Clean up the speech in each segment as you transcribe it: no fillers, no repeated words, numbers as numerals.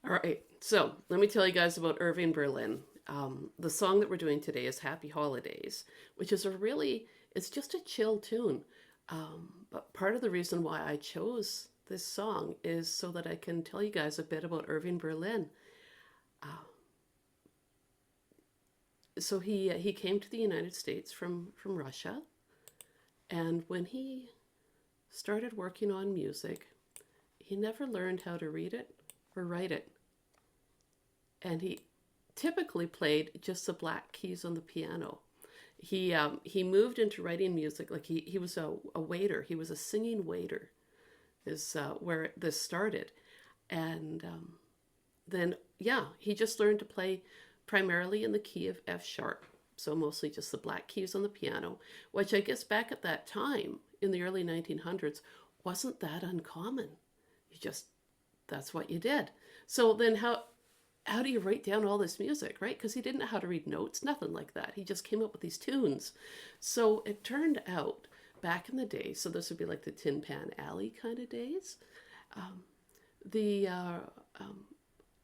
All right, so let me tell you guys about Irving Berlin. The song that we're doing today is Happy Holidays, which is it's just a chill tune. But part of the reason why I chose this song is so that I can tell you guys a bit about Irving Berlin. So he came to the United States from Russia, and when he started working on music, he never learned how to read it or write it. And he typically played just the black keys on the piano. He moved into writing music like he was a waiter. He was a singing waiter, is where this started, and then yeah, he just learned to play primarily in the key of F sharp. So mostly just the black keys on the piano, which I guess back at that time in the early 1900s wasn't that uncommon. You just that's what you did. So then how do you write down all this music, right? Because he didn't know how to read notes, nothing like that. He just came up with these tunes. So it turned out back in the day, so this would be like the Tin Pan Alley kind of days, the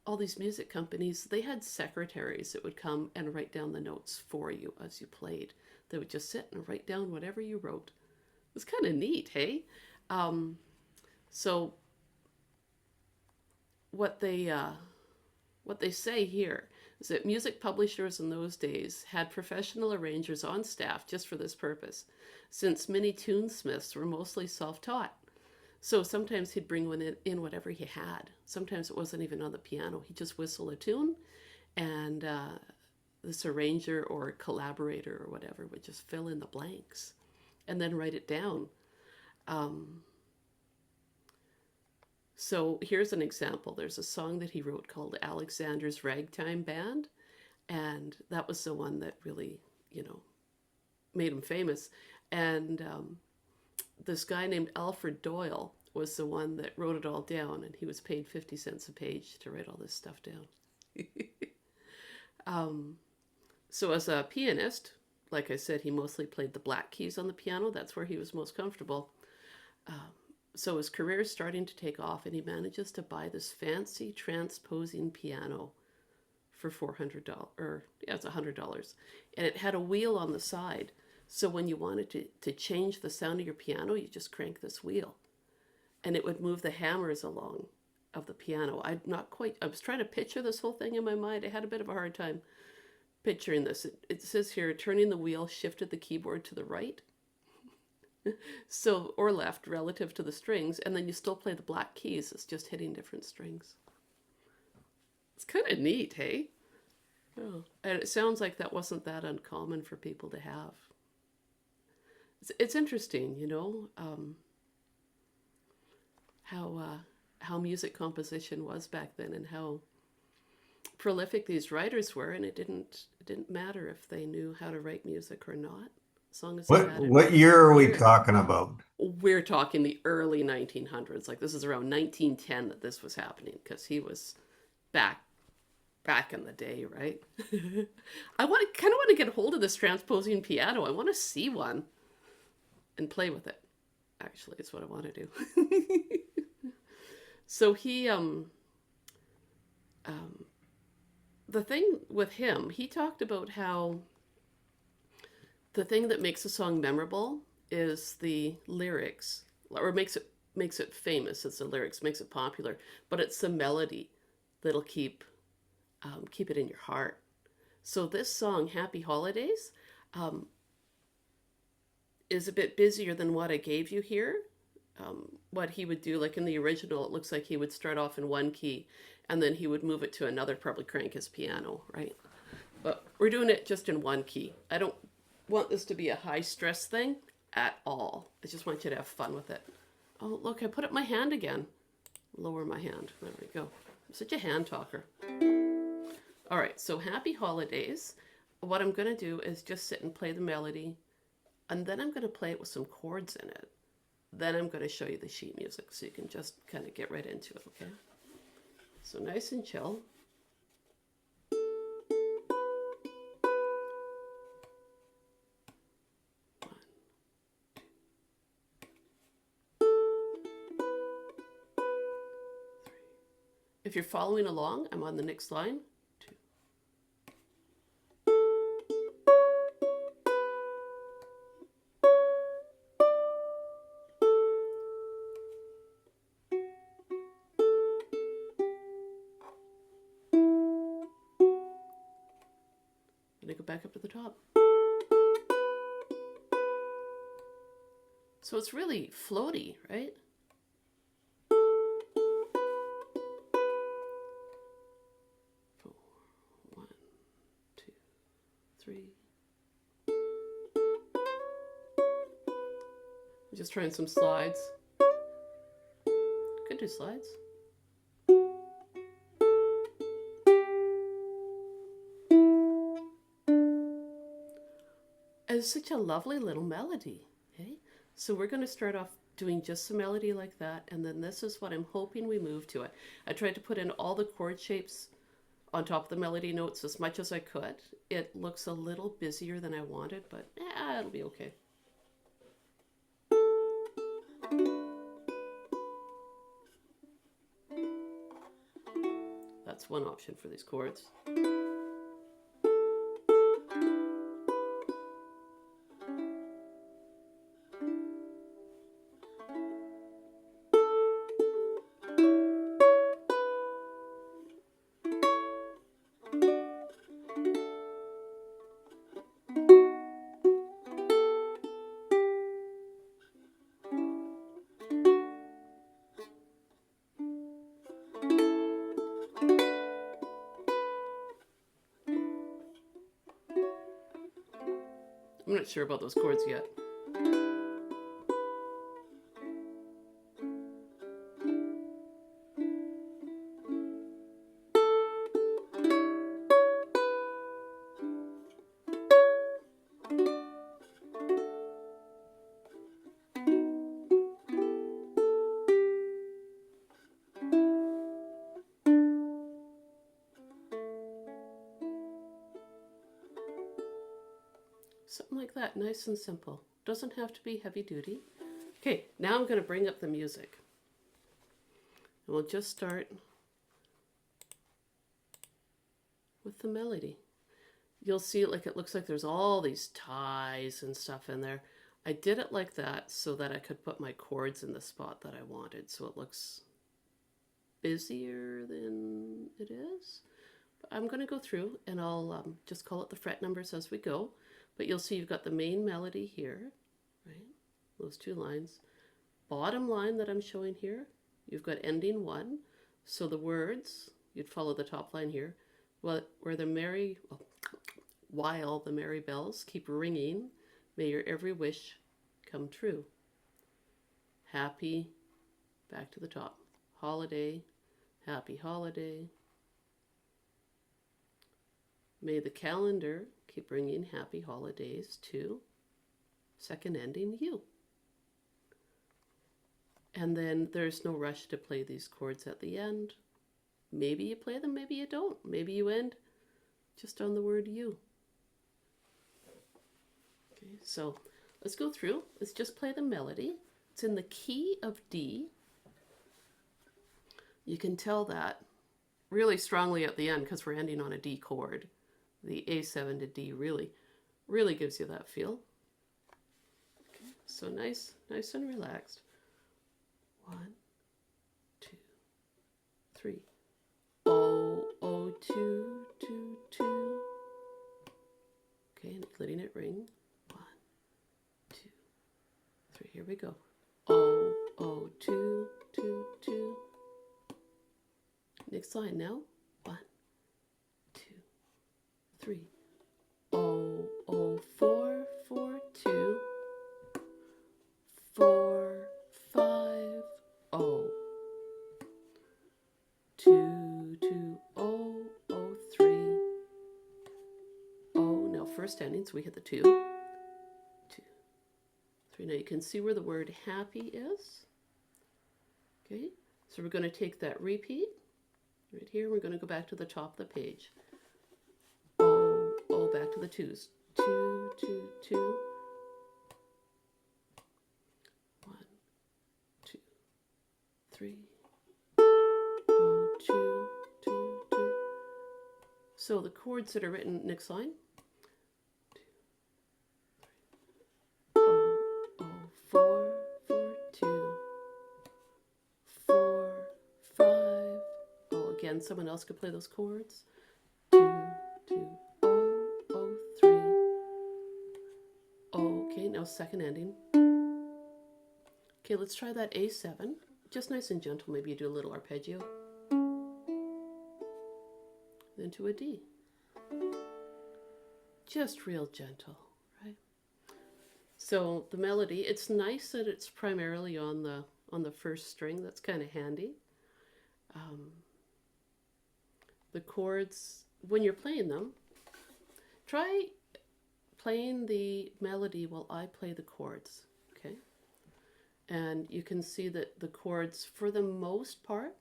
all these music companies, they had secretaries that would come and write down the notes for you as you played. They would just sit and write down whatever you wrote. It was kind of neat, hey? So what they what they say here is that music publishers in those days had professional arrangers on staff just for this purpose, since many tunesmiths were mostly self-taught. So sometimes he'd bring in whatever he had. Sometimes it wasn't even on the piano. He'd just whistle a tune, and this arranger or collaborator or whatever would just fill in the blanks and then write it down. So here's an example. There's a song that he wrote called Alexander's Ragtime Band, and that was the one that really, made him famous. And this guy named Alfred Doyle was the one that wrote it all down, and he was paid 50 cents a page to write all this stuff down. So as a pianist, like I said, he mostly played the black keys on the piano. That's where he was most comfortable. So his career is starting to take off, and he manages to buy this fancy transposing piano for $400, or yeah, it's $100, and it had a wheel on the side. So when you wanted to change the sound of your piano, you just crank this wheel, and it would move the hammers along of the piano. I was trying to picture this whole thing in my mind. I had a bit of a hard time picturing this. It says here, turning the wheel shifted the keyboard to the right. So, or left relative to the strings, and then you still play the black keys. It's just hitting different strings. It's kind of neat, hey? Oh, and it sounds like that wasn't that uncommon for people to have. It's interesting, how music composition was back then, and how prolific these writers were, and it didn't matter if they knew how to write music or not, as long as they What had it. what year are we We're talking about? we're talking the early 1900s. Like this is around 1910 that this was happening, because he was back back in the day, right? I want to get hold of this transposing piano. I want to see one and play with it. Actually, is what I want to do. So the thing with him, he talked about how the thing that makes a song memorable is the lyrics, or makes it famous. It's the lyrics, makes it popular, but it's the melody that'll keep it in your heart. So this song, Happy Holidays, is a bit busier than what I gave you here. What he would do, like in the original, it looks like he would start off in one key, and then he would move it to another, probably crank his piano, right? But we're doing it just in one key. I don't want this to be a high stress thing at all. I just want you to have fun with it. Oh, look, I put up my hand again. Lower my hand. There we go. I'm such a hand talker. All right, so Happy Holidays. What I'm going to do is just sit and play the melody, and then I'm going to play it with some chords in it. Then I'm going to show you the sheet music, so you can just kind of get right into it, okay? So nice and chill. If you're following along, I'm on the next line. 2. And I go back up to the top. So it's really floaty, right? Four, 1, 2, 3. I'm just trying some slides. Could do slides. And it's such a lovely little melody. Okay? So we're going to start off doing just a melody like that, and then this is what I'm hoping we move to it. I tried to put in all the chord shapes on top of the melody notes as much as I could. It looks a little busier than I wanted, but it'll be okay. That's one option for these chords. I'm not sure about those chords yet. Something like that, nice and simple. Doesn't have to be heavy duty. Okay, now I'm going to bring up the music. And we'll just start with the melody. You'll see it looks like there's all these ties and stuff in there. I did it like that so that I could put my chords in the spot that I wanted, so it looks busier than it is. But I'm going to go through and I'll just call it the fret numbers as we go. But you'll see you've got the main melody here, right? Those 2 lines. Bottom line that I'm showing here, you've got ending 1. So the words, you'd follow the top line here. Well, while the merry bells keep ringing, may your every wish come true. Happy, back to the top. Holiday, happy holiday. May the calendar keep bringing happy holidays to second ending you. And then there's no rush to play these chords at the end. Maybe you play them, maybe you don't. Maybe you end just on the word you. Okay, so let's go through. Let's just play the melody. It's in the key of D. You can tell that really strongly at the end because we're ending on a D chord. The A7 to D really gives you that feel. Okay, so nice and relaxed. 1, 2, 3. Oh, oh, 2, 2, 2. Okay, and letting it ring. 1, 2, 3. Here we go. Oh, oh, 2, 2, 2. Next line now. 1, 2, 3. Oh, oh, 4, 4, 2. 4, 5, oh. 2, 2, oh, oh, 3. Oh, now first ending, so we hit the 2. 2, 3. Now you can see where the word happy is. Okay, so we're going to take that repeat right here. We're going to go back to the top of the page. Oh, oh, back to the 2s. 2, 2, 2. 1, 2, 3. Oh, 2. So the chords that are written next line. Oh, oh, 4, 4, 2, 4, 5. Oh, again, someone else could play those chords. 2, 2, oh, oh, 3. Oh, okay, now second ending. Okay, let's try that A7. Just nice and gentle. Maybe you do a little arpeggio. Then to a D. Just real gentle, right? So the melody, it's nice that it's primarily on the first string. That's kind of handy. The chords, when you're playing them, try playing the melody while I play the chords, okay? And you can see that the chords, for the most part,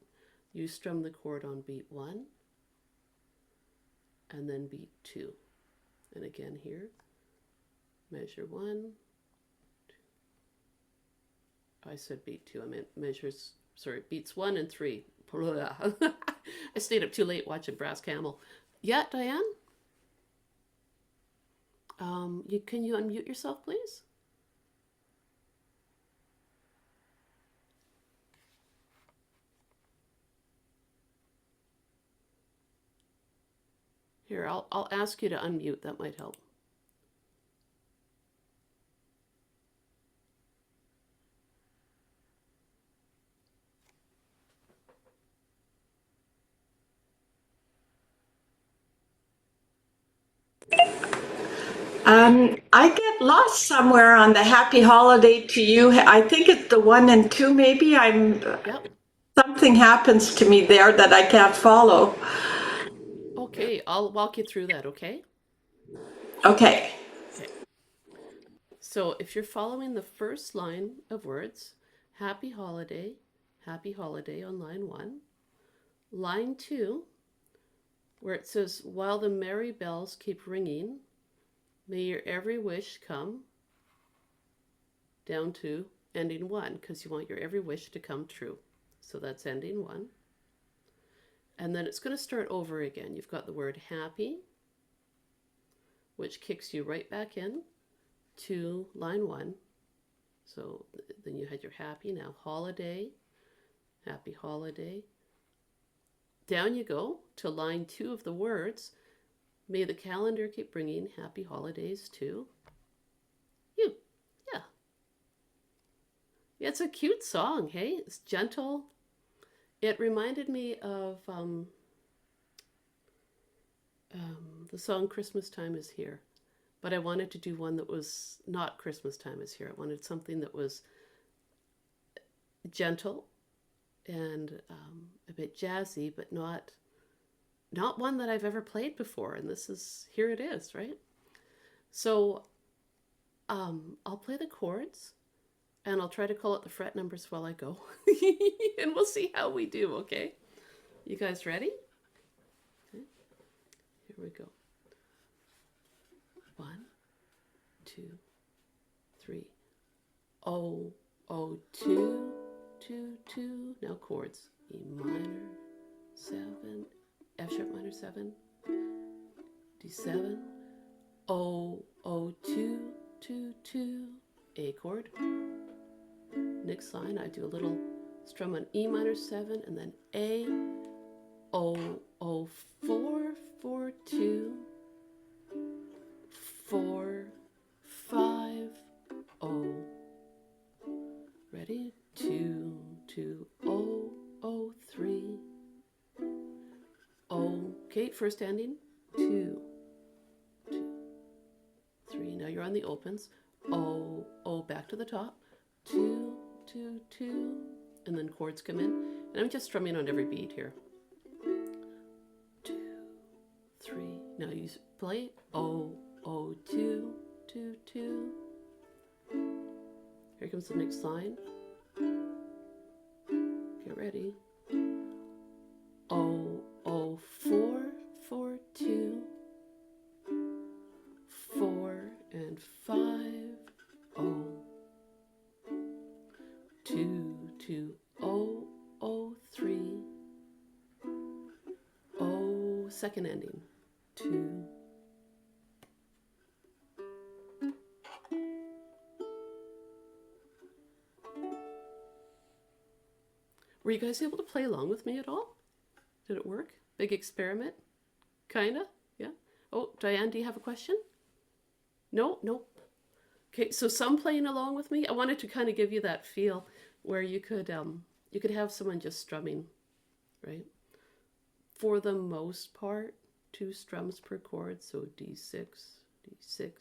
you strum the chord on beat 1 and then beat 2. And again here, measure 1. I said beat 2, I meant beats 1 and 3. I stayed up too late watching Brass Camel. Yeah, Diane? Can you unmute yourself, please? Here, I'll ask you to unmute. That might help. I get lost somewhere on the happy holiday to you. I think it's the 1 and 2, maybe. Yep. Something happens to me there that I can't follow. Okay, I'll walk you through that, okay? Okay. Okay. So if you're following the first line of words, happy holiday on line 1. Line 2, where it says, while the merry bells keep ringing, may your every wish come, down to ending 1, because you want your every wish to come true. So that's ending 1. And then it's going to start over again. You've got the word happy, which kicks you right back in to line 1. So then you had your happy, now holiday, happy holiday. Down you go to line 2 of the words. May the calendar keep bringing happy holidays to you. Yeah. It's a cute song, hey? It's gentle. It reminded me of the song Christmas Time Is Here. But I wanted to do one that was not Christmas Time Is Here. I wanted something that was gentle and a bit jazzy, but not one that I've ever played before. And here it is, right? So I'll play the chords and I'll try to call out the fret numbers while I go. And we'll see how we do, okay? You guys ready? Okay. Here we go. 1, 2, 3. Oh, oh, 2, 2, 2. Now chords. E minor, 7, F sharp minor 7, D7, O, O, 2, 2, 2, A chord. Next line, I do a little strum on E minor 7 and then A, O, O, 4, 4, 2, 4, 5, O. Ready? 2, 2, O, O, 3. Okay, first ending. 2, 2, 3. Now you're on the opens. O, O, back to the top. 2, 2, 2. And then chords come in. And I'm just strumming on every beat here. 2, 3. Now you play O, O, 2, 2, 2. Here comes the next line. Get ready. O, O, 4, 4, 2, 4 and 5, O, 2, 2, O, O, 3, O, second ending. 2. Were you guys able to play along with me at all? Did it work? Big experiment? Kinda? Yeah? Oh, Diane, do you have a question? No? Nope. Okay, so some playing along with me. I wanted to kind of give you that feel where you could have someone just strumming, right? For the most part, 2 strums per chord, so D6, D6,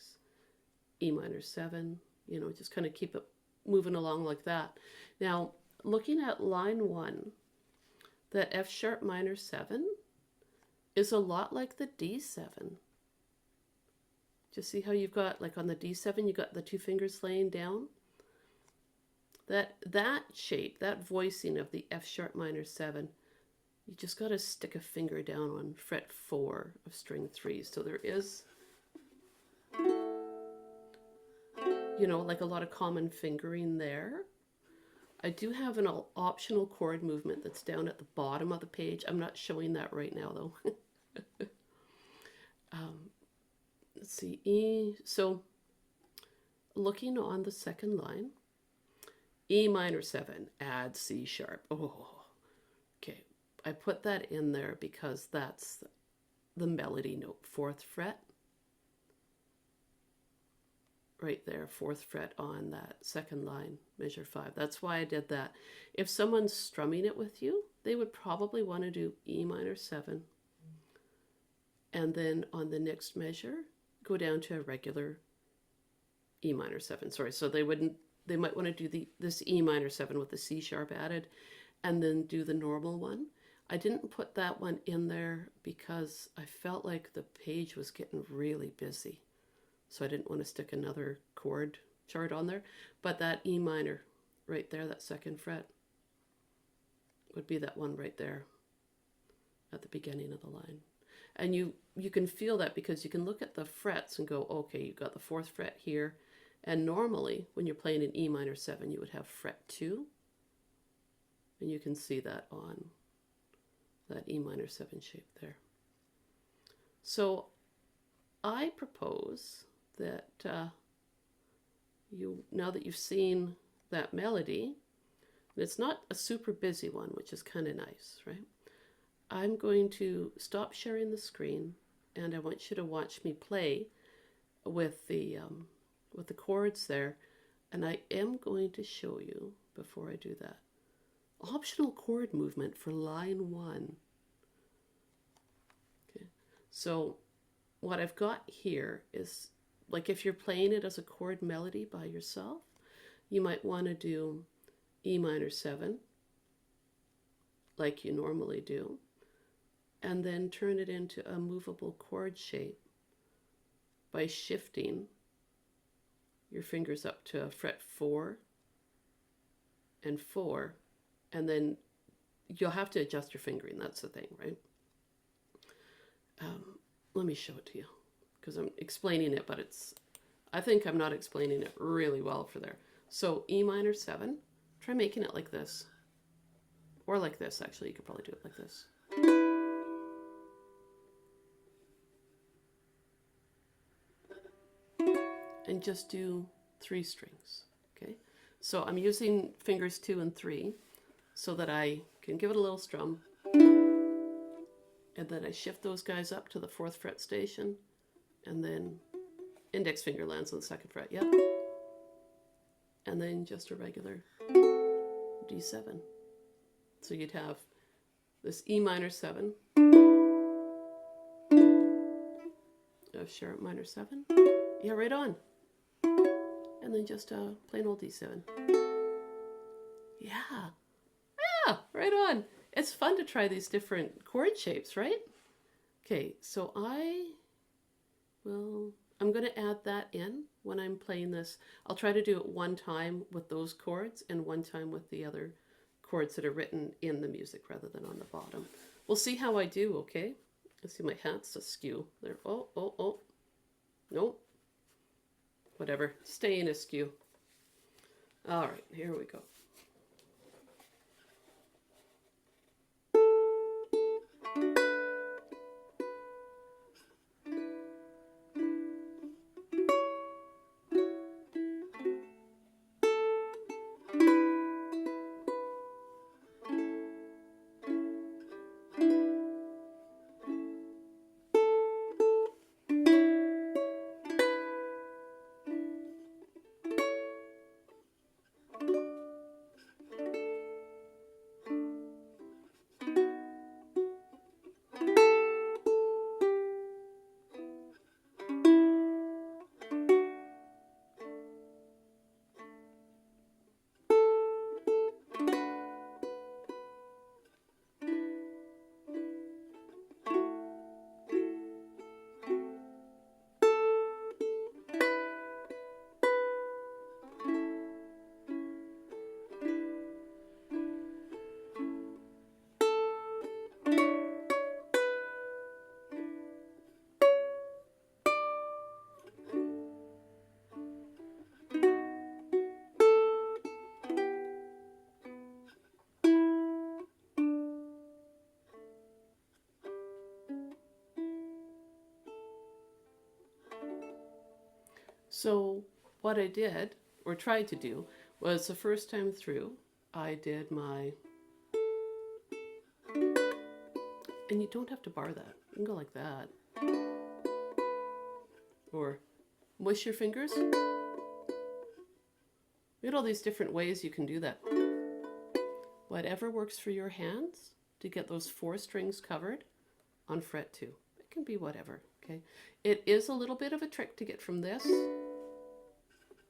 E minor 7, you know, just kind of keep it moving along like that. Now, looking at line 1, the F sharp minor 7 is a lot like the D7. Just see how you've got, like on the D7, you got the 2 fingers laying down? That shape, that voicing of the F sharp minor 7, you just got to stick a finger down on fret 4 of string 3. So there is, you know, like a lot of common fingering there. I do have an optional chord movement that's down at the bottom of the page. I'm not showing that right now though. Let's see, E. So looking on the second line, E minor 7, add C sharp. Oh, okay. I put that in there because that's the melody note, 4th fret. Right there, 4th fret on that second line, measure 5. That's why I did that. If someone's strumming it with you, they would probably want to do E minor 7. And then on the next measure, go down to a regular E minor 7. Sorry, so they might want to do this E minor 7 with the C sharp added, and then do the normal one. I didn't put that one in there because I felt like the page was getting really busy. So I didn't want to stick another chord chart on there. But that E minor right there, that 2nd fret, would be that one right there at the beginning of the line. And you can feel that because you can look at the frets and go, okay, you've got the 4th fret here. And normally when you're playing an E minor 7, you would have fret 2. And you can see that on that E minor 7 shape there. So I propose that now that you've seen that melody, and it's not a super busy one, which is kind of nice, right? I'm going to stop sharing the screen, and I want you to watch me play with the chords there, and I am going to show you, before I do that, optional chord movement for line 1. Okay, so what I've got here is, like if you're playing it as a chord melody by yourself, you might want to do E minor 7, like you normally do, and then turn it into a movable chord shape by shifting your fingers up to fret 4 and 4, and then you'll have to adjust your fingering, that's the thing, right? Let me show it to you, because I'm explaining it, but I think I'm not explaining it really well for there. So E minor 7, try making it like this, or like this, actually, you could probably do it like this. And just do 3 strings, okay? So I'm using fingers 2 and 3 so that I can give it a little strum, and then I shift those guys up to the 4th fret station, and then index finger lands on the 2nd fret, yep. And then just a regular D7. So you'd have this E minor 7, F sharp minor 7, yeah, right on. And then just a plain old D7. Yeah, right on. It's fun to try these different chord shapes, right? Okay, so I'm going to add that in when I'm playing this. I'll try to do it one time with those chords and one time with the other chords that are written in the music rather than on the bottom. We'll see how I do, okay? Let's see, my hat's askew there. Oh. Nope. Whatever, staying askew. All right, here we go. So what I did, or tried to do, was the first time through, I did my, and you don't have to bar that. You can go like that. Or mush your fingers. We had all these different ways you can do that. Whatever works for your hands to get those 4 strings covered on fret 2. It can be whatever, okay? It is a little bit of a trick to get from this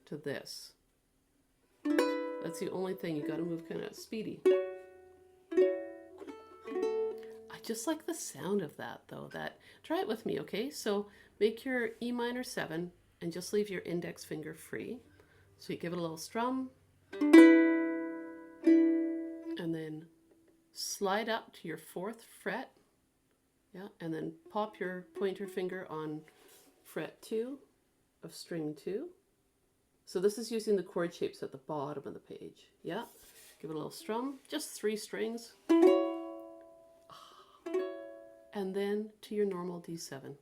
to this. That's the only thing. You got to move kind of speedy. I just like the sound of that though. Try it with me, okay? So make your E minor 7 and just leave your index finger free. So you give it a little strum and then slide up to your 4th fret. Yeah, and then pop your pointer finger on fret 2 of string 2. So this is using the chord shapes at the bottom of the page. Yeah, give it a little strum, just 3 strings. And then to your normal D7.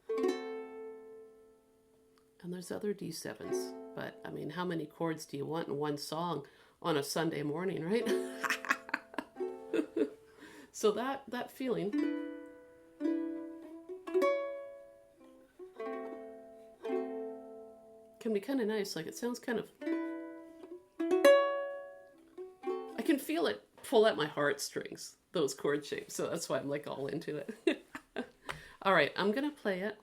And there's other D7s, but I mean, how many chords do you want in one song on a Sunday morning, right? So that feeling can be kind of nice. Like, it sounds kind of, I can feel it pull at my heartstrings, those chord shapes. So that's why I'm like all into it. All right, I'm gonna play it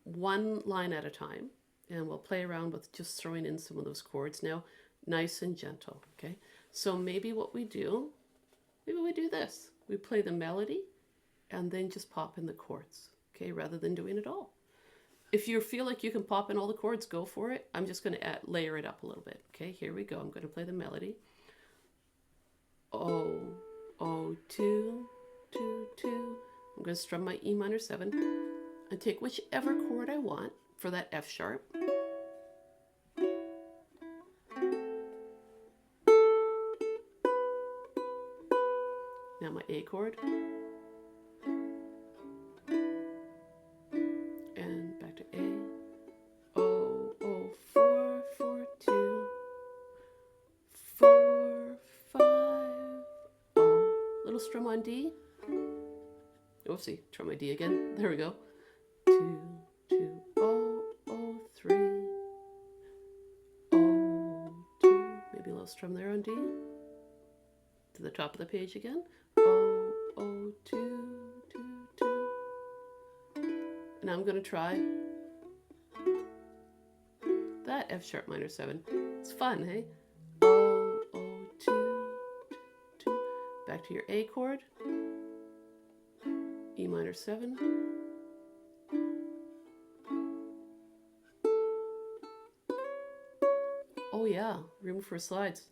one line at a time, and we'll play around with just throwing in some of those chords now, nice and gentle, okay? So maybe what we do, maybe we do this. We play the melody and then just pop in the chords, okay, rather than doing it all. If you feel like you can pop in all the chords, go for it. I'm just going to layer it up a little bit. Okay, here we go. I'm going to play the melody. Oh, oh, 2, 2, 2. I'm going to strum my E minor 7 and take whichever chord I want for that F sharp. Now my A chord. And back to A. Oh, oh, 4, 4, 2, 4, 5. Oh, little strum on D. Oopsie, try my D again. There we go. 2, 2, oh, oh, 3, oh, 2. Maybe a little strum there on D. To the top of the page again. Oh, oh, 2, 2, 2. And I'm going to try that F sharp minor 7. It's fun, hey? Oh, oh, 2, 2. Back to your A chord. E minor 7. Oh yeah, room for slides.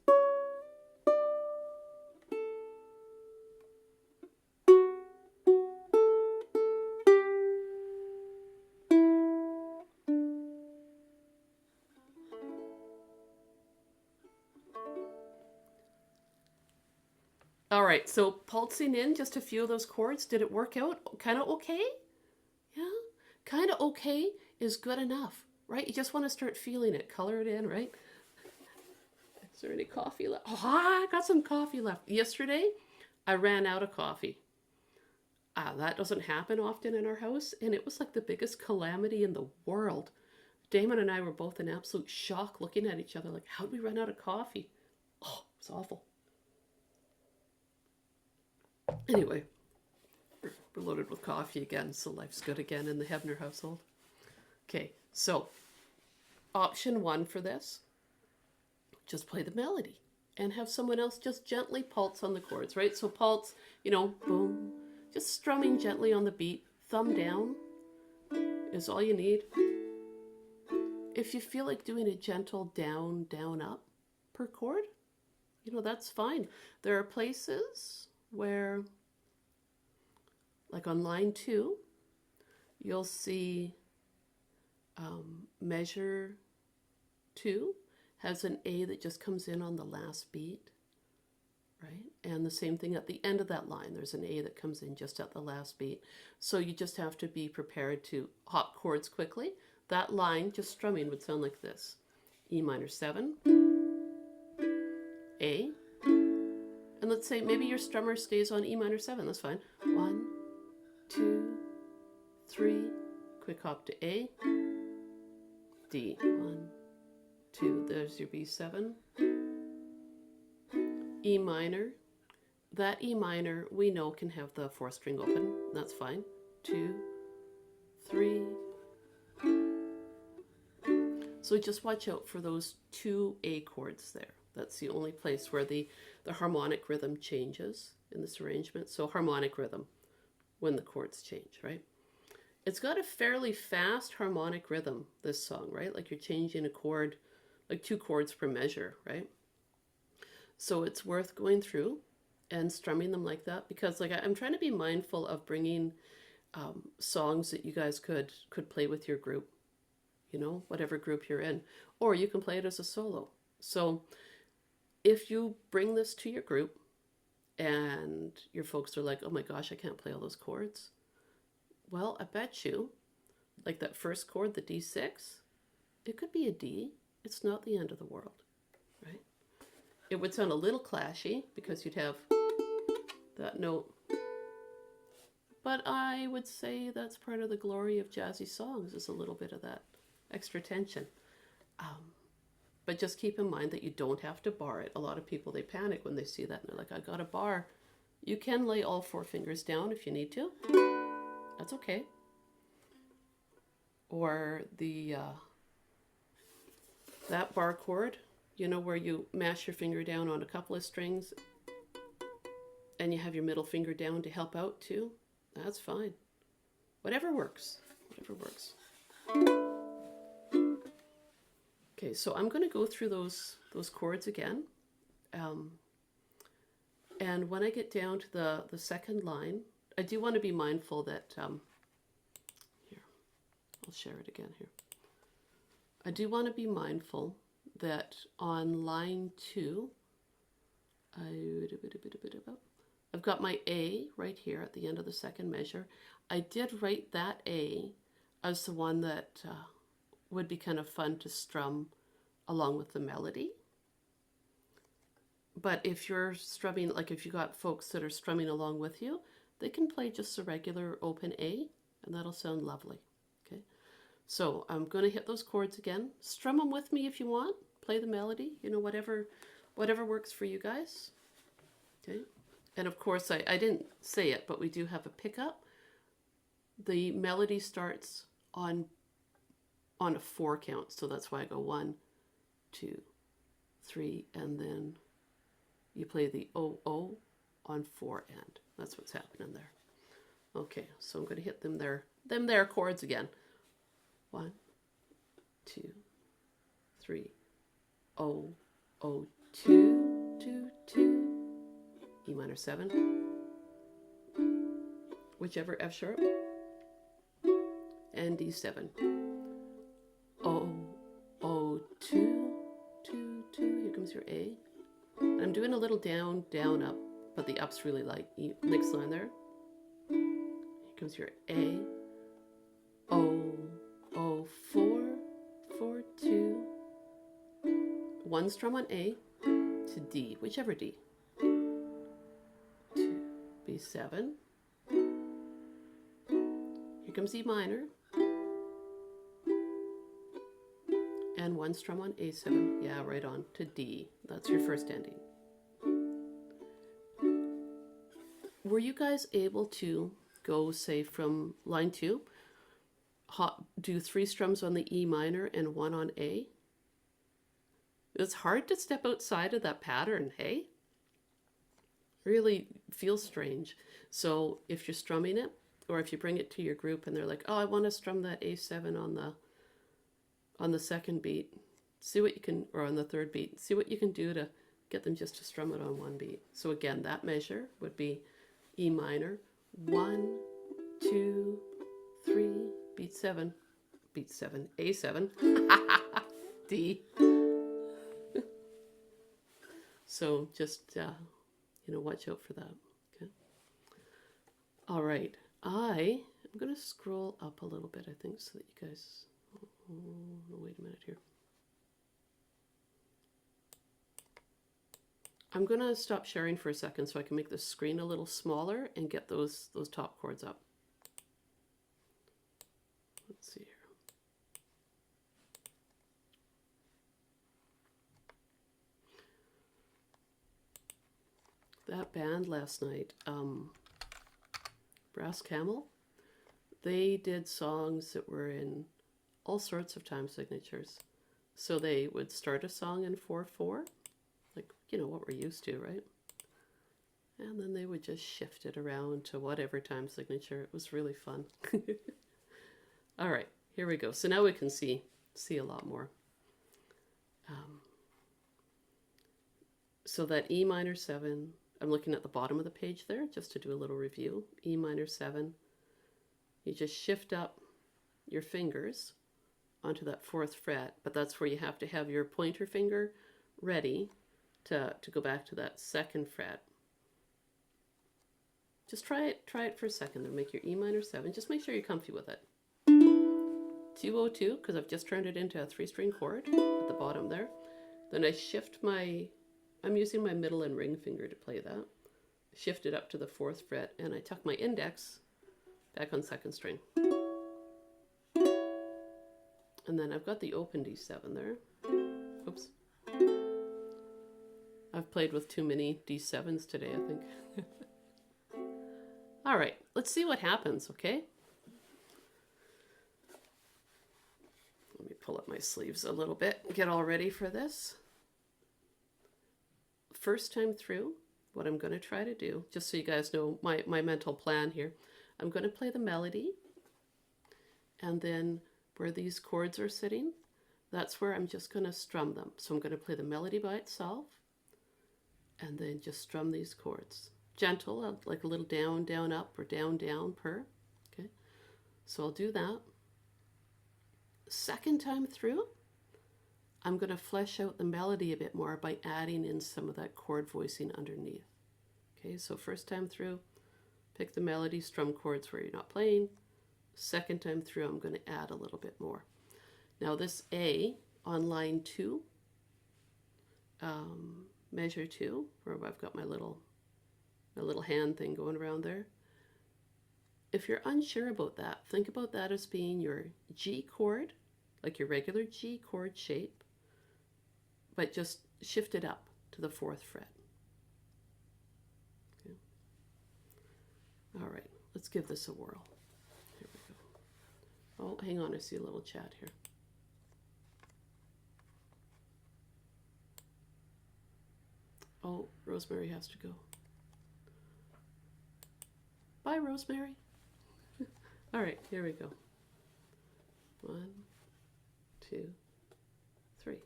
All right, so pulsing in just a few of those chords, did it work out kind of okay? Yeah, kind of okay is good enough, right? You just want to start feeling it, color it in, right? Is there any coffee left? Oh, I got some coffee left. Yesterday, I ran out of coffee. That doesn't happen often in our house, and it was like the biggest calamity in the world. Damon and I were both in absolute shock looking at each other like, how'd we run out of coffee? Oh, it was awful. Anyway, we're loaded with coffee again, so life's good again in the Hebner household. Okay, so option 1 for this, just play the melody and have someone else just gently pulse on the chords, right? So pulse, you know, boom, just strumming gently on the beat, thumb down is all you need. If you feel like doing a gentle down, down, up per chord, you know, that's fine. There are places where, like on line 2, you'll see measure 2 has an A that just comes in on the last beat, right? And the same thing at the end of that line, there's an A that comes in just at the last beat. So you just have to be prepared to hop chords quickly. that line, just strumming, would sound like this. E minor 7, A, and let's say maybe your strummer stays on E minor 7, that's fine. 1, 2, 3, quick hop to A, D, 1, 2, there's your B7, E minor. That E minor we know can have the 4th string open, that's fine. 2, 3. So just watch out for those 2 A chords there. That's the only place where the harmonic rhythm changes in this arrangement. So harmonic rhythm when the chords change, right? It's got a fairly fast harmonic rhythm, this song, right? Like you're changing a chord, like 2 chords per measure, right? So it's worth going through and strumming them like that, because like I'm trying to be mindful of bringing songs that you guys could play with your group, you know, whatever group you're in, or you can play it as a solo. So if you bring this to your group and your folks are like, oh my gosh, I can't play all those chords. Well, I bet you, like that first chord, the D6, it could be a D. It's not the end of the world, right? It would sound a little clashy because you'd have that note. But I would say that's part of the glory of jazzy songs, is a little bit of that extra tension. But just keep in mind that you don't have to bar it. A lot of people, they panic when they see that and they're like, I got a bar. You can lay all 4 fingers down if you need to. That's okay. Or the that bar chord, you know, where you mash your finger down on a couple of strings and you have your middle finger down to help out too. That's fine. Whatever works. Whatever works. Okay, so I'm going to go through those chords again. And when I get down to the second line, I do want to be mindful that, here, I'll share it again here. I do want to be mindful that on line 2, I've got my A right here at the end of the second measure. I did write that A as the one that would be kind of fun to strum along with the melody. But if you're strumming, like if you got folks that are strumming along with you, they can play just a regular open A, and that'll sound lovely. Okay, so I'm going to hit those chords again. Strum them with me if you want. Play the melody, you know, whatever works for you guys. Okay, and of course I didn't say it, but we do have a pickup. The melody starts on a 4 count, so that's why I go 1, 2, 3, and then you play the O on 4 end. That's what's happening there. Okay, so I'm going to hit them there chords again. 1, 2, 3, O, 2, 2, 2, E minor 7, whichever F sharp, and D7. O, 2, 2, 2, here comes your A. And I'm doing a little down, down, up, but the up's really light. Next line there. Here comes your A. O, 4, 4, 2. 1 strum on A to D, whichever D. 2, B7. Here comes E minor. And 1 strum on A7, yeah, right on to D. That's your first ending. Were you guys able to go, say, from line 2, do 3 strums on the E minor and 1 on A? It's hard to step outside of that pattern, hey? Really feels strange. So if you're strumming it, or if you bring it to your group and they're like, oh, I want to strum that A7 on the second beat, see what you can, or on the third beat, see what you can do to get them just to strum it on 1 beat. So again, that measure would be E minor, 1, 2, 3, beat 7, A7, D. So just, you know, watch out for that. Okay. All right. I'm going to scroll up a little bit, I think, so that you guys, Oh, wait a minute here. I'm going to stop sharing for a second so I can make the screen a little smaller and get those top chords up. Let's see here. That band last night, Brass Camel, they did songs that were in all sorts of time signatures. So they would start a song in 4/4, like, you know, what we're used to, right? And then they would just shift it around to whatever time signature. It was really fun. All right, here we go. So now we can see a lot more. So that E minor 7, I'm looking at the bottom of the page there just to do a little review. E minor 7, you just shift up your fingers onto that 4th fret, but that's where you have to have your pointer finger ready to go back to that 2nd fret. Just try it for a second there. Make your E minor 7. Just make sure you're comfy with it. 202, because I've just turned it into a 3-string chord at the bottom there. Then I shift I'm using my middle and ring finger to play that. Shift it up to the 4th fret, and I tuck my index back on 2nd string. And then I've got the open D7 there. Oops. I've played with too many D7s today, I think. All right, let's see what happens, okay? Let me pull up my sleeves a little bit and get all ready for this. First time through, what I'm going to try to do, just so you guys know my mental plan here, I'm going to play the melody, and then where these chords are sitting, that's where I'm just going to strum them. So I'm going to play the melody by itself, and then just strum these chords. Gentle, like a little down, down, up, or down, down, per. Okay, so I'll do that. Second time through, I'm going to flesh out the melody a bit more by adding in some of that chord voicing underneath. Okay, so first time through, pick the melody, strum chords where you're not playing. Second time through, I'm going to add a little bit more. Now this A on line 2, measure 2, where I've got my little hand thing going around there. If you're unsure about that, think about that as being your G chord, like your regular G chord shape, but just shift it up to the 4th fret. Okay. All right, let's give this a whirl. Here we go. Oh, hang on, I see a little chat here. Oh, Rosemary has to go. Bye, Rosemary. All right, here we go. 1, 2, 3.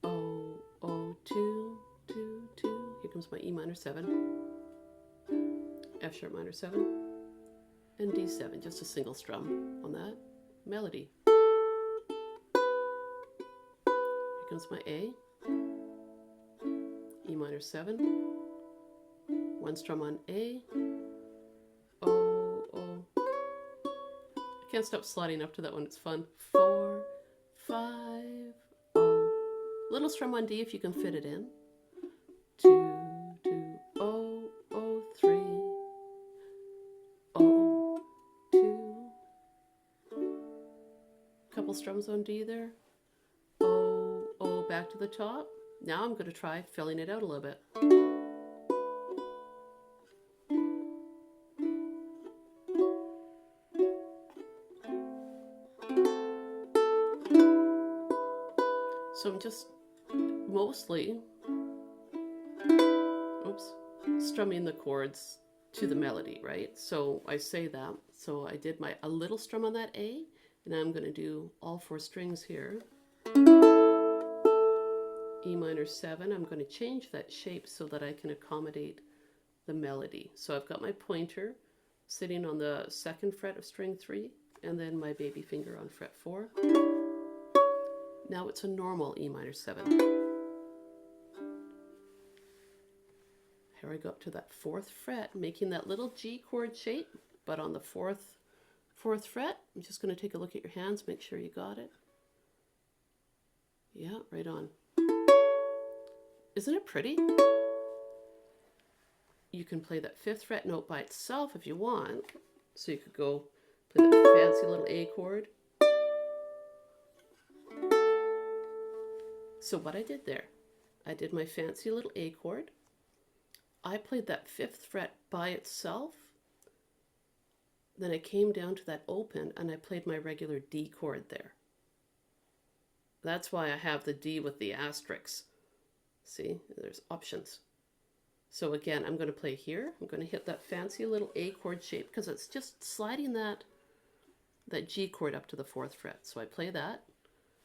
Oh, oh, 2, 2, 2. Here comes my E minor 7, F sharp minor 7, and D7, just a single strum on that melody. Here comes my A, E minor 7, 1 strum on A, oh, oh. I can't stop sliding up to that one, it's fun. 4, 5, oh. Little strum on D if you can fit it in. 2, 2, oh, oh, 3, oh, 2. Couple strums on D there. Oh, oh, back to the top. Now I'm going to try filling it out a little bit. So I'm just mostly, strumming the chords to the melody, right? So I say that. So I did a little strum on that A, and I'm going to do all 4 strings here. E minor 7, I'm going to change that shape so that I can accommodate the melody. So I've got my pointer sitting on the 2nd fret of string 3, and then my baby finger on fret 4. Now it's a normal E minor 7. Here I go up to that 4th fret, making that little G chord shape, but on the 4th fret, I'm just going to take a look at your hands, make sure you got it. Yeah, right on. Isn't it pretty? You can play that 5th fret note by itself if you want. So you could go play that fancy little A chord. So what I did there, I did my fancy little A chord. I played that 5th fret by itself. Then I came down to that open and I played my regular D chord there. That's why I have the D with the asterisks. See, there's options. So again, I'm going to play here. I'm going to hit that fancy little A chord shape because it's just sliding that G chord up to the 4th fret. So I play that.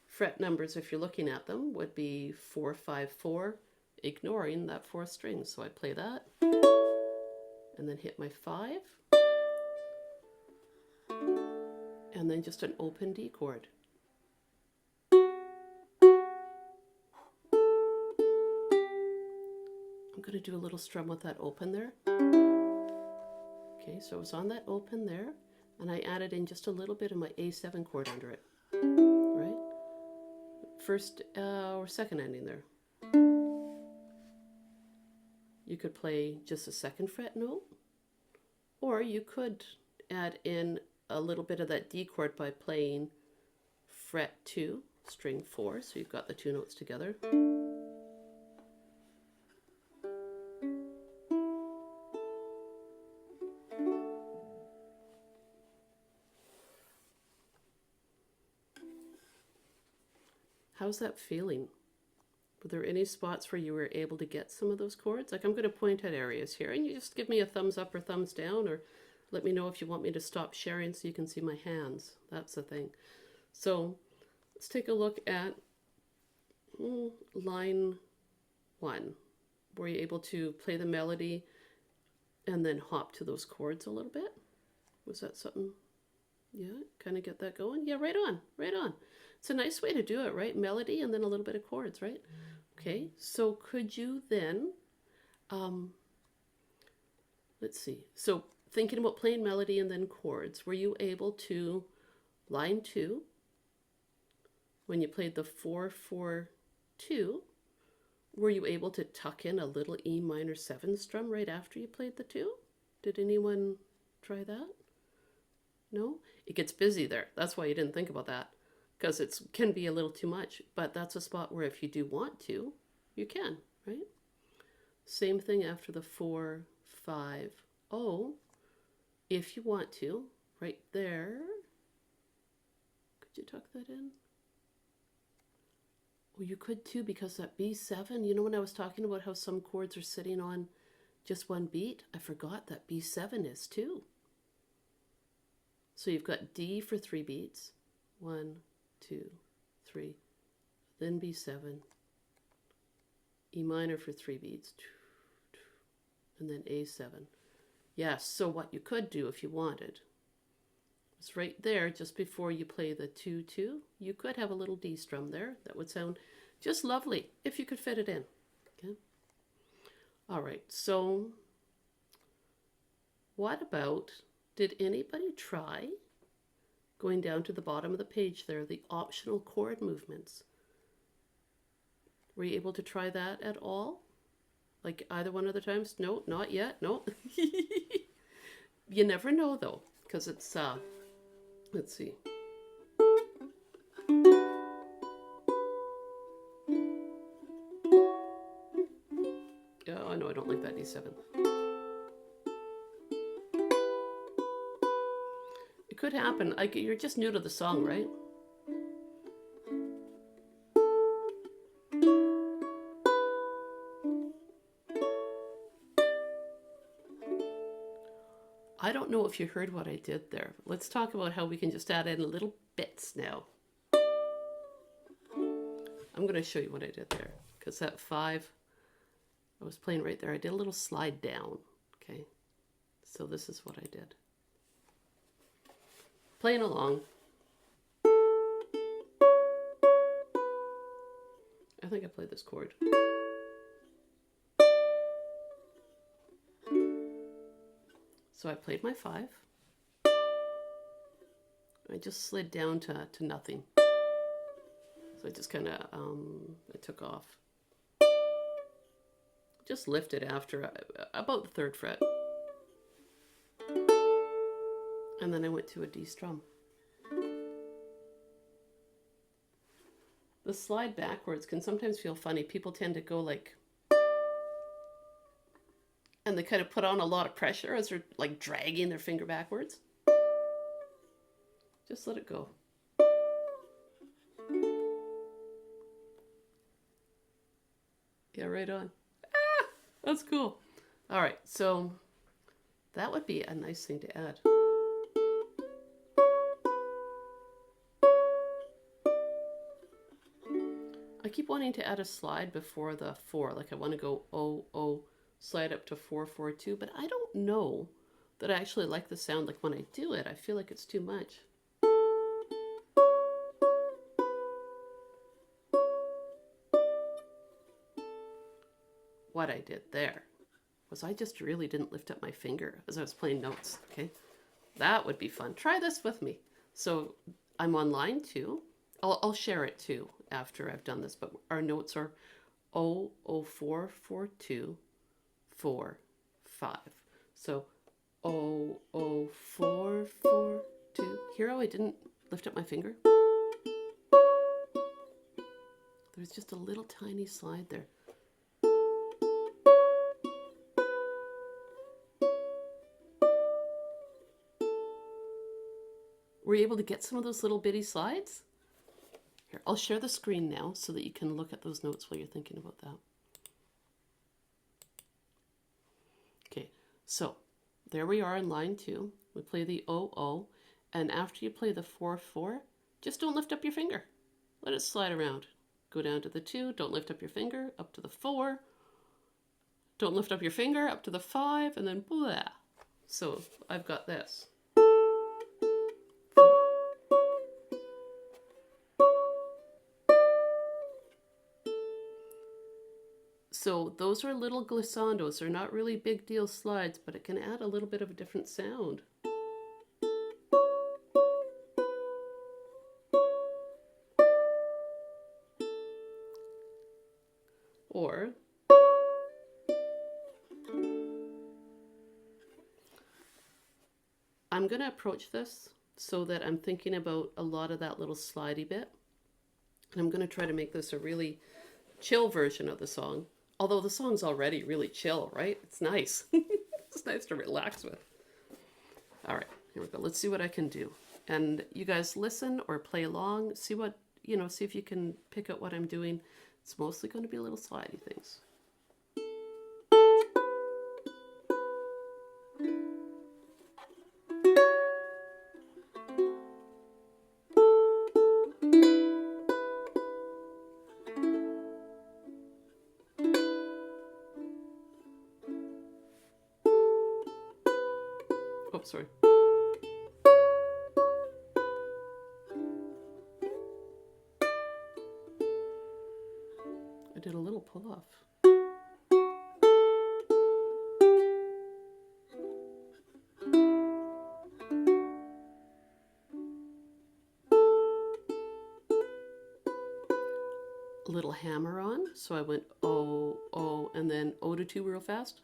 Fret numbers, if you're looking at them, would be 4, 5, 4, ignoring that 4th string. So I play that and then hit my 5 and then just an open D chord. I'm going to do a little strum with that open there. Okay, so I was on that open there, and I added in just a little bit of my A7 chord under it, right? First or second ending there. You could play just a 2nd fret note, or you could add in a little bit of that D chord by playing fret 2, string 4, so you've got the 2 notes together. How's that feeling? Were there any spots where you were able to get some of those chords? Like I'm going to point at areas here and you just give me a thumbs up or thumbs down, or let me know if you want me to stop sharing so you can see my hands. That's the thing. So let's take a look at line 1. Were you able to play the melody and then hop to those chords a little bit? Was that something? Yeah, kind of get that going? Yeah, right on, right on. It's a nice way to do it, right? Melody and then a little bit of chords, right? Okay, so could you then, let's see. So thinking about playing melody and then chords, were you able to, line 2, when you played the 4, 4, 2, were you able to tuck in a little E minor 7 strum right after you played the 2? Did anyone try that? No? It gets busy there. That's why you didn't think about that. Because it can be a little too much. But that's a spot where if you do want to, you can, right? Same thing after the 4, 5, 0. If you want to, right there. Could you tuck that in? Well, you could too, because that B7, you know when I was talking about how some chords are sitting on just one beat? I forgot that B7 is too. So you've got D for 3 beats. 1, 2, 3. Then B7. E minor for 3 beats. And then A7. Yes, so what you could do if you wanted is right there, just before you play the 2, 2, you could have a little D strum there. That would sound just lovely if you could fit it in. Okay. All right, so what about, did anybody try going down to the bottom of the page there, the optional chord movements? Were you able to try that at all? Like either one of the times? No, not yet. No. You never know though, because it's, let's see. Oh, no, I don't like that D7. It could happen. Like, you're just new to the song, right? I don't know if you heard what I did there. Let's talk about how we can just add in little bits now. I'm going to show you what I did there, because that 5, I was playing right there. I did a little slide down, okay? So this is what I did. Playing along. I think I played this chord. So I played my 5. I just slid down to nothing. So I just kind of, it took off. Just lifted after about the 3rd fret. And then I went to a D strum. The slide backwards can sometimes feel funny. People tend to go like, and they kind of put on a lot of pressure as they're like dragging their finger backwards. Just let it go. Yeah, right on. Ah, that's cool. All right, so that would be a nice thing to add. I keep wanting to add a slide before the 4. Like I want to go oh, oh, slide up to 4, 4, 2, but I don't know that I actually like the sound. Like when I do it, I feel like it's too much. What I did there was I just really didn't lift up my finger as I was playing notes, okay? That would be fun. Try this with me. So I'm on line 2. I'll share it too after I've done this, but our notes are 0, 0, 4, 4, 2, 4, 5. So 0, 0, 4, 4, 2. Hear how I didn't lift up my finger? There's just a little tiny slide there. Were you able to get some of those little bitty slides? Here, I'll share the screen now so that you can look at those notes while you're thinking about that. Okay, so there we are in line 2. We play the 0, 0, and after you play the 4, 4, just don't lift up your finger. Let it slide around. Go down to the 2, don't lift up your finger, up to the 4. Don't lift up your finger, up to the 5, and then blah. So I've got this. So those are little glissandos. They're not really big deal slides, but it can add a little bit of a different sound. Or I'm going to approach this so that I'm thinking about a lot of that little slidey bit. And I'm going to try to make this a really chill version of the song. Although the song's already really chill, right? It's nice. It's nice to relax with. All right, here we go. Let's see what I can do. And you guys listen or play along. See what, see if you can pick out what I'm doing. It's mostly going to be little slidey things. Oh, sorry. I did a little pull off. A little hammer on, so I went oh, oh, and then O to 2 real fast.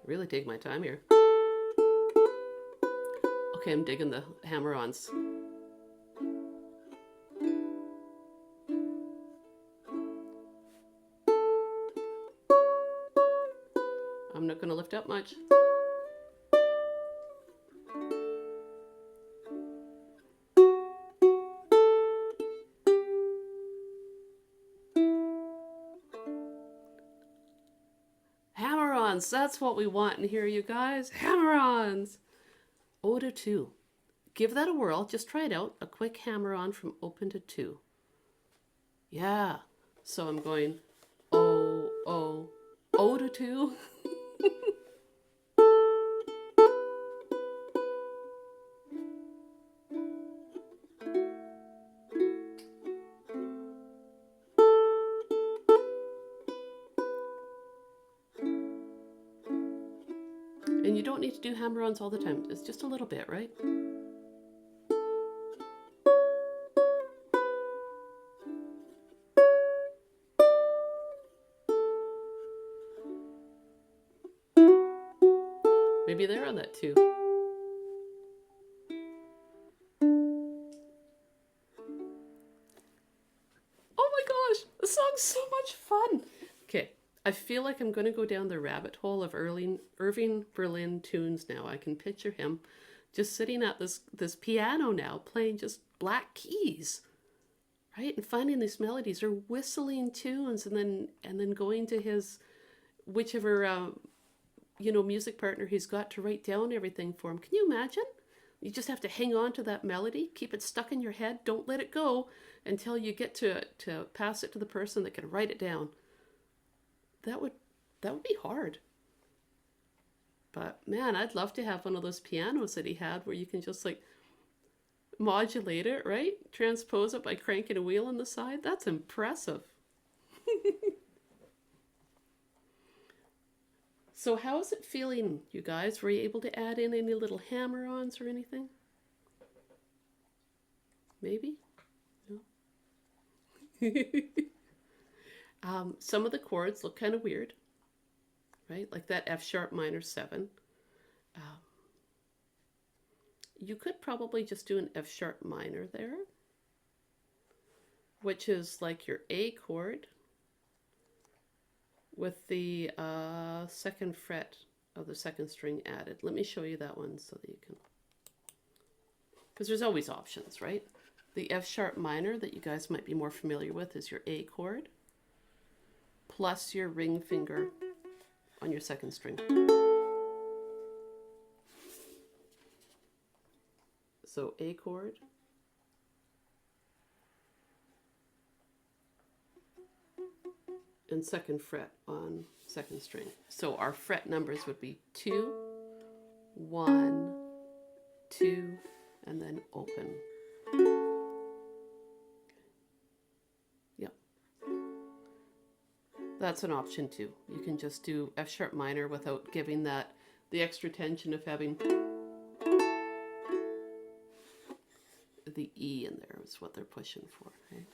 Really take my time here. Okay, I'm digging the hammer-ons. I'm not going to lift up much. Hammer-ons, that's what we want in here, you guys. Hammer-ons. O to 2. Give that a whirl. Just try it out. A quick hammer-on from open to 2. Yeah. So I'm going O, O, O to 2. don't need to do hammer-ons all the time. It's just a little bit, right? Maybe they're on that too. Oh my gosh, the song's so much fun. Okay, I feel like I'm going to go down the rabbit hole of Irving Berlin tunes now. I can picture him just sitting at this piano now, playing just black keys, right? And finding these melodies or whistling tunes, and then going to his whichever music partner he's got to write down everything for him. Can you imagine? You just have to hang on to that melody, keep it stuck in your head, don't let it go until you get to pass it to the person that can write it down. That would be hard. But man, I'd love to have one of those pianos that he had where you can just like modulate it, right? Transpose it by cranking a wheel on the side. That's impressive. So how is it feeling, you guys? Were you able to add in any little hammer-ons or anything? Maybe? No? Some of the chords look kind of weird, right? Like that F sharp minor 7. You could probably just do an F sharp minor there, which is like your A chord with the second fret of the second string added. Let me show you that one so that you can, because there's always options, right? The F sharp minor that you guys might be more familiar with is your A chord plus your ring finger on your second string. So A chord, and second fret on second string. So our fret numbers would be 2, 1, 2, and then open. Yep. That's an option too. You can just do F sharp minor without giving that the extra tension of having the E in there is what they're pushing for, right?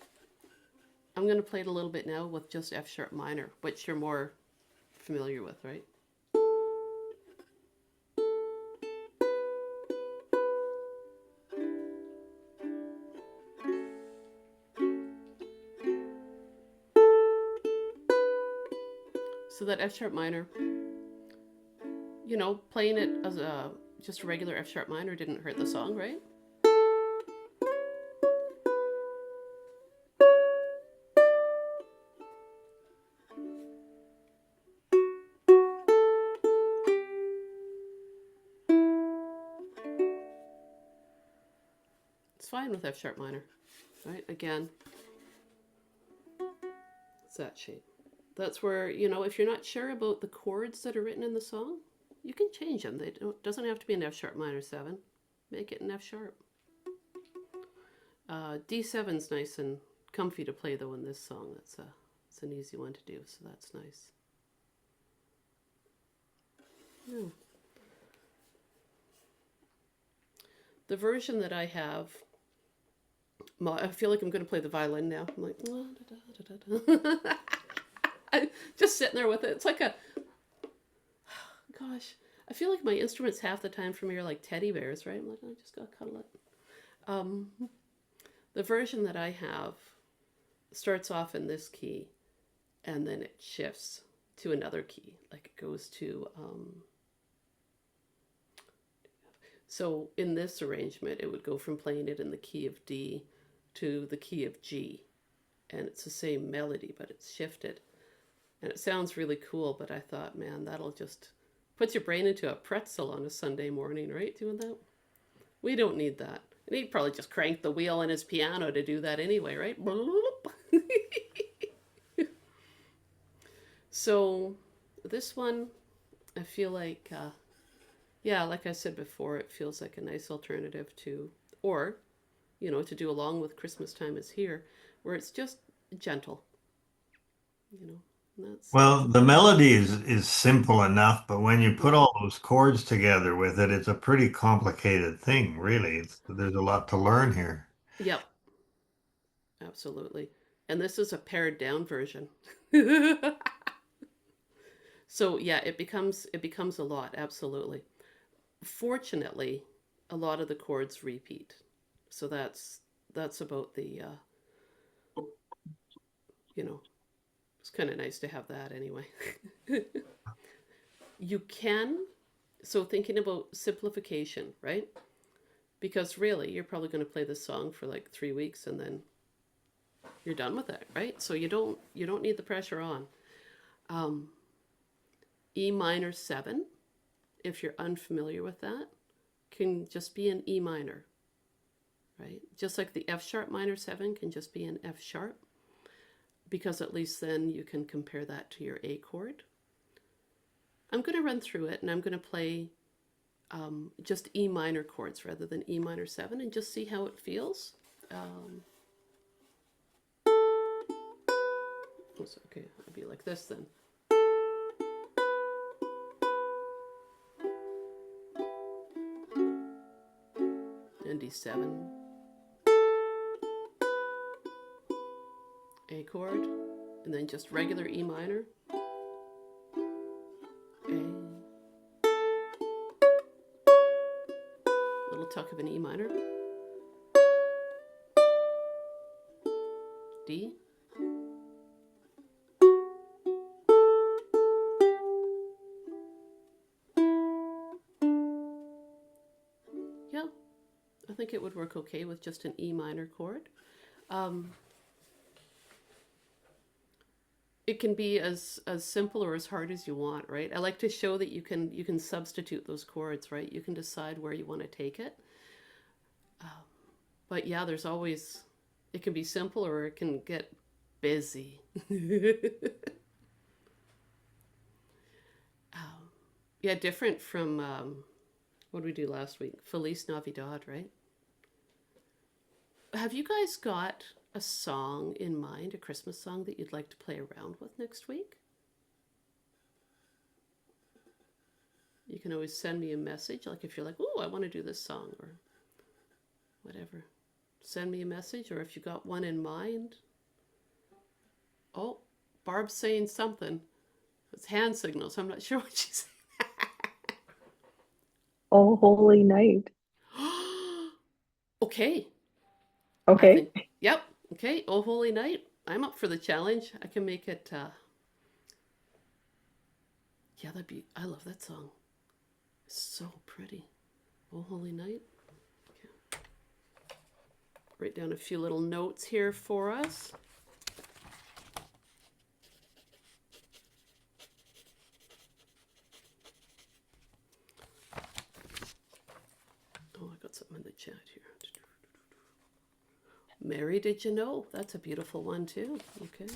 I'm going to play it a little bit now with just F sharp minor, which you're more familiar with, right? So that F sharp minor, playing it as just a regular F sharp minor didn't hurt the song, right? Fine with F sharp minor, right? Again, it's that shape. That's where, if you're not sure about the chords that are written in the song, you can change them. Doesn't have to be an F sharp minor 7. Make it an F sharp. D7's nice and comfy to play though in this song. It's an easy one to do, so that's nice. Yeah. The version that I have, I feel like I'm going to play the violin now. I'm like, I'm just sitting there with it. It's like gosh, I feel like my instruments half the time for me are like teddy bears, right? I'm like, I just got to cuddle it. The version that I have starts off in this key, and then it shifts to another key. Like it goes to, so in this arrangement, it would go from playing it in the key of D to the key of G, and it's the same melody, but it's shifted, and it sounds really cool. But I thought, man, that'll just put your brain into a pretzel on a Sunday morning, right? Doing that, we don't need that. And he'd probably just crank the wheel on his piano to do that anyway, right? So this one, I feel like, yeah, like I said before, it feels like a nice alternative to, or to do along with Christmas Time Is Here, where it's just gentle, That's Well, the melody is simple enough, but when you put yeah. all those chords together with it, it's a pretty complicated thing, really. There's a lot to learn here. Yep, absolutely. And this is a pared down version. So yeah, it becomes a lot, absolutely. Fortunately, a lot of the chords repeat. So that's about the you know, it's kind of nice to have that anyway. You can, so thinking about simplification, right? Because really, you're probably going to play this song for like 3 weeks and then you're done with it, right? So you don't need the pressure on. Um, E minor 7, if you're unfamiliar with that, can just be an E minor, right? Just like the F sharp minor 7 can just be an F sharp, because at least then you can compare that to your A chord. I'm going to run through it and I'm going to play just E minor chords rather than E minor 7 and just see how it feels. Um, okay, it'll be like this then. And D7, A chord, and then just regular E minor, A, little tuck of an E minor, D, yeah, I think it would work okay with just an E minor chord. Um, it can be as simple or as hard as you want, right? I like to show that you can substitute those chords, right? You can decide where you want to take it. But yeah, there's always, it can be simple or it can get busy. Yeah, different from what did we do last week? Feliz Navidad, right? Have you guys got a song in mind, a Christmas song that you'd like to play around with next week? You can always send me a message, like if you're like, oh, I want to do this song or whatever. Send me a message, or if you got one in mind. Oh, Barb's saying something. It's hand signals. I'm not sure what she's Oh, holy night. saying. Okay, I Okay. think, yep. Okay, Oh Holy Night. I'm up for the challenge. I can make it, yeah, I love that song. It's so pretty. Oh Holy Night. Okay. Write down a few little notes here for us. Oh, I got something in the chat here. Mary, did you know? That's a beautiful one too. Okay.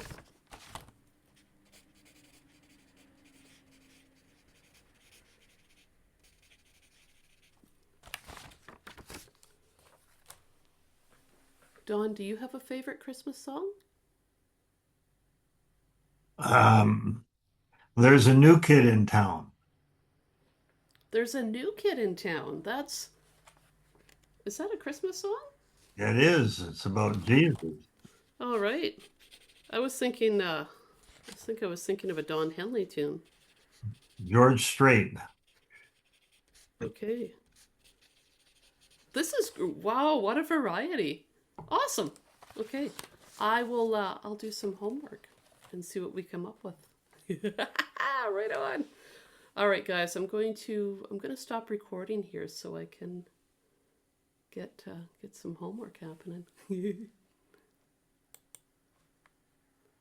Dawn, do you have a favorite Christmas song? Um, there's a new kid in town. There's a new kid in town. Is that a Christmas song? It is. It's about Jesus. All right. I was thinking, I was thinking of a Don Henley tune. George Strait. Okay. This is, wow, what a variety. Awesome. Okay. I'll do some homework and see what we come up with. Right on. All right, guys, I'm going to stop recording here so I can get some homework happening.